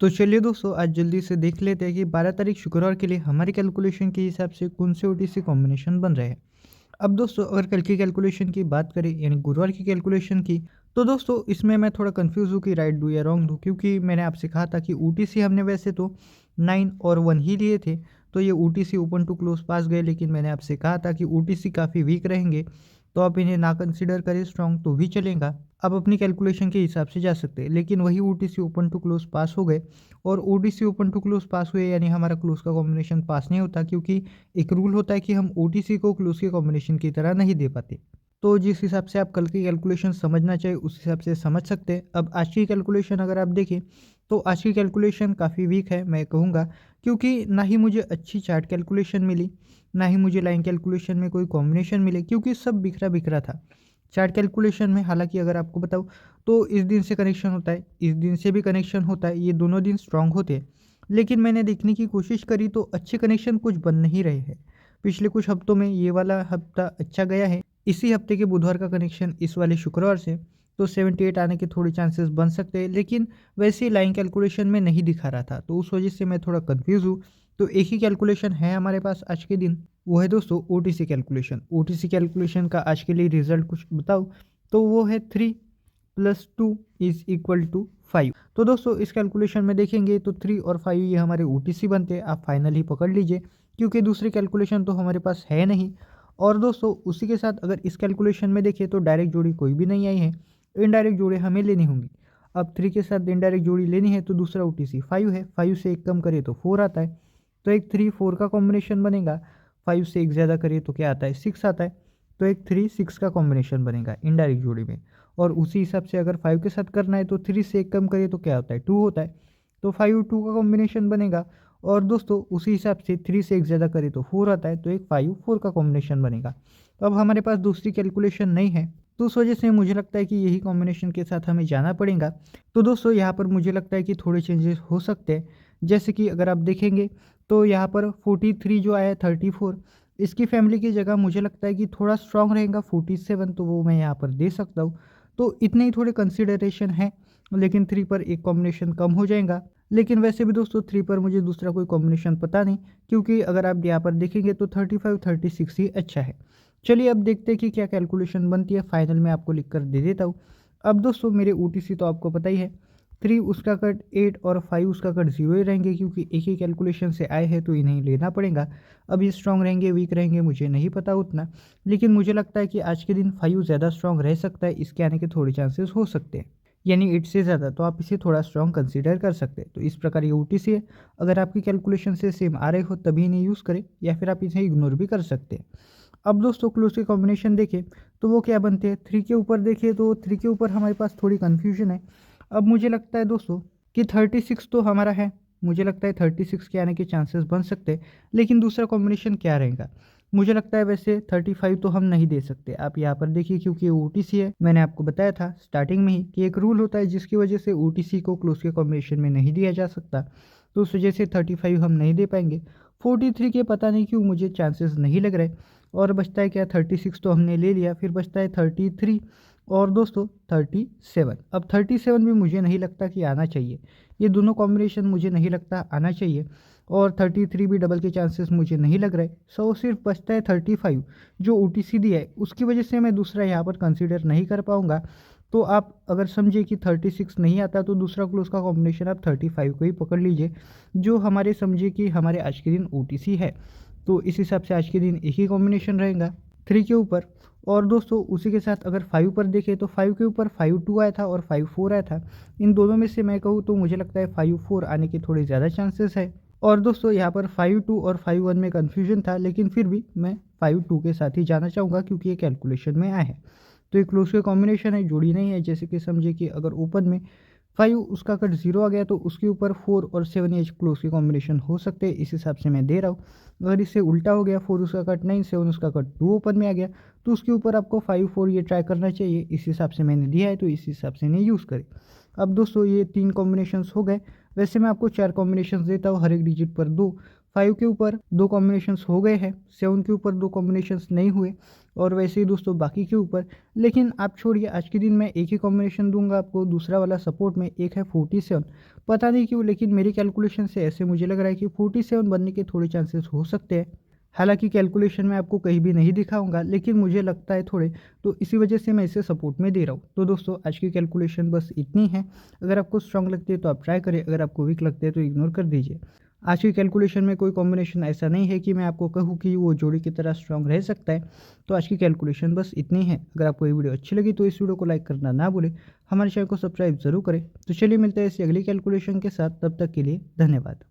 तो चलिए दोस्तों, आज जल्दी से देख लेते हैं कि 12 तारीख शुक्रवार के लिए हमारी कैलकुलेशन के हिसाब से कौन से ओटीसी कॉम्बिनेशन बन रहे हैं। अब दोस्तों, अगर कल की कैलकुलेशन की बात करें यानी गुरुवार की कैलकुलेशन की, तो दोस्तों इसमें मैं थोड़ा कंफ्यूज हूँ कि राइट दूँ या रॉन्ग दूँ, क्योंकि मैंने आपसे कहा था कि ओटीसी हमने वैसे तो 9 और 1 ही लिए थे। तो ये ओटीसी ओपन टू क्लोज पास गए, लेकिन मैंने आपसे कहा था कि ओटीसी काफ़ी वीक रहेंगे, तो आप इन्हें ना कंसिडर करें स्ट्रॉन्ग तो भी चलेगा। आप अपनी कैलकुलेशन के हिसाब से जा सकते हैं, लेकिन वही ओटीसी ओपन टू क्लोज पास हो गए। और ओटीसी ओपन टू क्लोज पास हुए यानी हमारा क्लोज का कॉम्बिनेशन पास नहीं होता, क्योंकि एक रूल होता है कि हम ओटीसी को क्लोज के कॉम्बिनेशन की तरह नहीं दे पाते। तो जिस हिसाब से आप कल की कैलकुलेशन समझना चाहिए उस हिसाब से समझ सकते हैं। अब आज की कैलकुलेशन अगर आप देखें, तो आज की कैलकुलेशन काफ़ी वीक है मैं कहूँगा, क्योंकि ना ही मुझे अच्छी चार्ट कैलकुलेशन मिली, ना ही मुझे लाइन कैलकुलेशन में कोई कॉम्बिनेशन मिले, क्योंकि सब बिखरा बिखरा था। चार्ट कैलकुलेशन में हालांकि अगर आपको बताऊँ, तो इस दिन से कनेक्शन होता है, इस दिन से भी कनेक्शन होता है, ये दोनों दिन स्ट्रांग होते हैं। लेकिन मैंने देखने की कोशिश करी तो अच्छे कनेक्शन कुछ बन नहीं रहे हैं। पिछले कुछ हफ्तों में ये वाला हफ्ता अच्छा गया है, इसी हफ्ते के बुधवार का कनेक्शन इस वाले शुक्रवार से, तो 78 आने के थोड़े चांसेस बन सकते हैं, लेकिन वैसे लाइन कैलकुलेशन में नहीं दिखा रहा था, तो उस वजह से मैं थोड़ा कंफ्यूज हूँ। तो एक ही कैलकुलेशन है हमारे पास आज के दिन, वो है दोस्तों ओटीसी कैलकुलेशन। ओटीसी कैलकुलेशन का आज के लिए रिजल्ट कुछ बताओ, तो वो है 3+2=5। तो दोस्तों इस कैलकुलेशन में देखेंगे तो 3 और 5 ये हमारे ओटीसी बनते हैं, आप फाइनल ही पकड़ लीजिए, क्योंकि दूसरी कैलकुलेशन तो हमारे पास है नहीं। और दोस्तों उसी के साथ अगर इस कैलकुलेशन में देखें तो डायरेक्ट जोड़ी कोई भी नहीं आई है, इनडायरेक्ट जोड़ी हमें लेनी होंगी। अब 3 के साथ इनडायरेक्ट जोड़ी लेनी है तो दूसरा ओटीसी 5 है, 5 से एक कम करे तो 4 आता है, तो एक 3-4 का कॉम्बिनेशन बनेगा। 5 से एक ज़्यादा करे तो क्या आता है, 6 आता है, तो एक 3-6 का कॉम्बिनेशन बनेगा इनडायरेक्ट जोड़ी में। और उसी हिसाब से अगर 5 के साथ करना है तो 3 से एक कम करे तो क्या होता है, 2 होता है, तो 5-2 का कॉम्बिनेशन बनेगा। और दोस्तों उसी हिसाब से 3 से एक ज़्यादा करे तो 4 आता है, तो एक 5-4 का कॉम्बिनेशन बनेगा। तो अब हमारे पास दूसरी कैलकुलेशन नहीं है, तो उस वजह से मुझे लगता है कि यही कॉम्बिनेशन के साथ हमें जाना पड़ेगा। तो दोस्तों यहाँ पर मुझे लगता है कि थोड़े चेंजेस हो सकते हैं, जैसे कि अगर आप देखेंगे तो यहाँ पर 43 जो आया है 34, इसकी फैमिली की जगह मुझे लगता है कि थोड़ा स्ट्रांग रहेगा 47, तो वो मैं यहाँ पर दे सकता हूँ। तो इतने ही थोड़े कंसिडरेशन है, लेकिन 3 पर एक कॉम्बिनेशन कम हो जाएगा। लेकिन वैसे भी दोस्तों 3 पर मुझे दूसरा कोई कॉम्बिनेशन पता नहीं, क्योंकि अगर आप यहाँ पर देखेंगे तो 35-36 ही अच्छा है। चलिए अब देखते हैं कि क्या कैलकुलेशन बनती है, फाइनल में आपको लिख कर दे देता हूँ। अब दोस्तों मेरे ओटीसी तो आपको पता ही है, 3 उसका कट 8 और 5 उसका कट 0 ही रहेंगे, क्योंकि एक ही कैलकुलेशन से आए हैं तो इन्हें लेना पड़ेगा। अब ये स्ट्रॉन्ग रहेंगे वीक रहेंगे मुझे नहीं पता उतना, लेकिन मुझे लगता है कि आज के दिन 5 ज़्यादा स्ट्रॉन्ग रह सकता है, इसके आने के थोड़े चांसेस हो सकते हैं, यानी 8 से ज़्यादा, तो आप इसे थोड़ा स्ट्रॉन्ग कंसीडर कर सकते हैं। तो इस प्रकार ये ओटीसी है, अगर आपकी कैलकुलेशन से सेम आ रहे हो तभी इन्हें यूज़ करें, या फिर आप इसे इग्नोर भी कर सकते हैं। अब दोस्तों क्लोज के कॉम्बिनेशन देखें तो वो क्या बनते हैं, 3 के ऊपर देखिए तो 3 के ऊपर हमारे पास थोड़ी कन्फ्यूजन है। अब मुझे लगता है दोस्तों कि 36 तो हमारा है, मुझे लगता है 36 के आने के चांसेस बन सकते हैं, लेकिन दूसरा कॉम्बिनेशन क्या रहेगा, मुझे लगता है वैसे 35 तो हम नहीं दे सकते। आप यहाँ पर देखिए, क्योंकि ओटीसी है, मैंने आपको बताया था स्टार्टिंग में ही कि एक रूल होता है जिसकी वजह से ओटीसी को क्लोज के कॉम्बिनेशन में नहीं दिया जा सकता, तो उस वजह से 35 हम नहीं दे पाएंगे। 43 के पता नहीं क्यों मुझे चांसेस नहीं लग रहे, और बचता है क्या, 36 तो हमने ले लिया, फिर बचता है 33 और दोस्तों 37। अब 37 भी मुझे नहीं लगता कि आना चाहिए, ये दोनों कॉम्बिनेशन मुझे नहीं लगता आना चाहिए, और 33 भी डबल के चांसेस मुझे नहीं लग रहे। सो सिर्फ बचता है 35 जो ओटीसी दिया है, उसकी वजह से मैं दूसरा यहाँ पर कंसीडर नहीं कर पाऊँगा। तो आप अगर समझे कि 36 नहीं आता तो दूसरा क्लोज का कॉम्बिनेशन आप 35 को ही पकड़ लीजिए, जो हमारे समझे कि हमारे आज के दिन ओटीसी है। तो इस हिसाब से आज के दिन एक ही कॉम्बिनेशन रहेगा 3 के ऊपर। और दोस्तों उसी के साथ अगर 5 पर देखें तो 5 के ऊपर 5-2 आया था और 5-4 आया था, इन दोनों में से मैं कहूँ तो मुझे लगता है 5-4 आने के थोड़े ज़्यादा चांसेस है। और दोस्तों यहाँ पर 5-2 और 5-1 में कन्फ्यूजन था, लेकिन फिर भी मैं 5-2 के साथ ही जाना चाहूँगा, क्योंकि ये कैलकुलेशन में आया है। तो ये क्लोज के कॉम्बिनेशन है, जोड़ी नहीं है। जैसे कि समझे कि अगर ओपन में 5 उसका कट 0 आ गया तो उसके ऊपर 4 और 7 एज क्लोज के कॉम्बिनेशन हो सकते हैं, इस हिसाब से मैं दे रहा हूँ। अगर इससे उल्टा हो गया, 4 उसका कट 9, 7 उसका कट 2 ओपन में आ गया, तो उसके ऊपर आपको 5-4 ये ट्राई करना चाहिए, इस हिसाब से मैंने दिया है, तो इस हिसाब से इन्हें यूज़ करें। अब दोस्तों ये 3 कॉम्बिनेशंस हो गए, वैसे मैं आपको 4 कॉम्बिनेशंस देता हूँ, हर एक डिजिट पर 2, 5 के ऊपर 2 कॉम्बिनेशंस हो गए हैं, 7 के ऊपर 2 कॉम्बिनेशंस नहीं हुए, और वैसे ही दोस्तों बाकी के ऊपर। लेकिन आप छोड़िए, आज के दिन मैं एक ही कॉम्बिनेशन दूंगा आपको, दूसरा वाला सपोर्ट में, एक है 47। पता नहीं क्यों, लेकिन मेरी कैलकुलेशन से ऐसे मुझे लग रहा है कि 47 बनने के थोड़े चांसेस हो सकते हैं। हालांकि कैलकुलेशन में आपको कहीं भी नहीं दिखाऊंगा, लेकिन मुझे लगता है थोड़े, तो इसी वजह से मैं इसे सपोर्ट में दे रहा हूँ। तो दोस्तों आज की कैलकुलेशन बस इतनी है। अगर आपको स्ट्रांग लगती है तो आप ट्राई करें, अगर आपको वीक लगता है तो इग्नोर कर दीजिए। आज की कैलकुलेशन में कोई कॉम्बिनेशन ऐसा नहीं है कि मैं आपको कहूँ कि वो जोड़ी की तरह स्ट्रांग रह सकता है। तो आज की कैलकुलेशन बस इतनी है। अगर आपको ये वीडियो अच्छी लगी तो इस वीडियो को लाइक करना ना भूलें, हमारे चैनल को सब्सक्राइब जरूर करें। तो चलिए मिलते हैं ऐसी अगली कैलकुलेशन के साथ, तब तक के लिए धन्यवाद।